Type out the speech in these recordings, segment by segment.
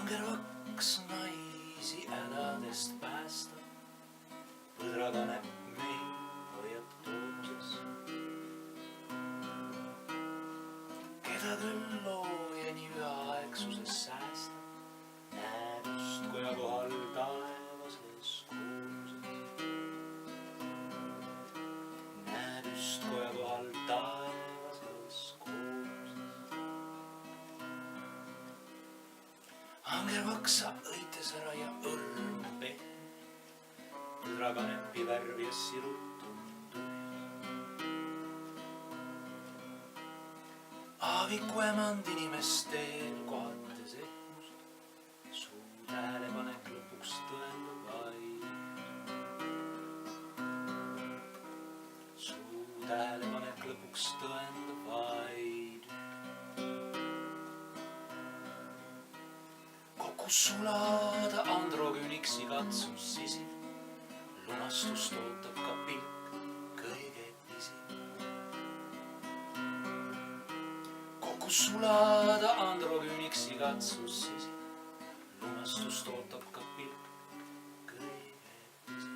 angervaks naisi hädadest päästa. Põdraga näpp mehi hoiab toomuses. Keda küll loojani üheaegsuses säästa, näeb just koja kohal taevases kuulmuses. Näeb just koja kohal taevases kuulmuses. Angervaksa õitesõra ja õrn pehme, põdraga näppi värv ja sirutund. Aaviku emand inimestel kohates ehmust, suu tähelepanek lõpuks tõendab vaid. Suu tähelepanek lõpuks tõendab vaid. Kokku sulada androgüniksi katsus sisid, lunastust ootab ka pilk kõige pisim. Kokku sulada androgüniksi katsus sisid, lunastust ootab ka pilk kõige pisim.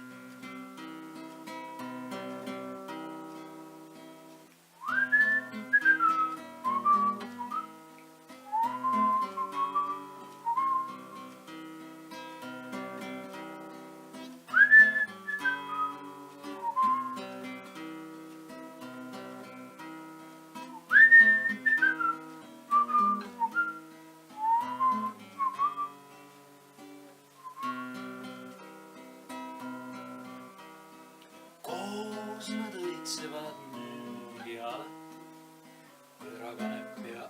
Koos nad õitsevad nüüd ja alati, põdraga näpp ja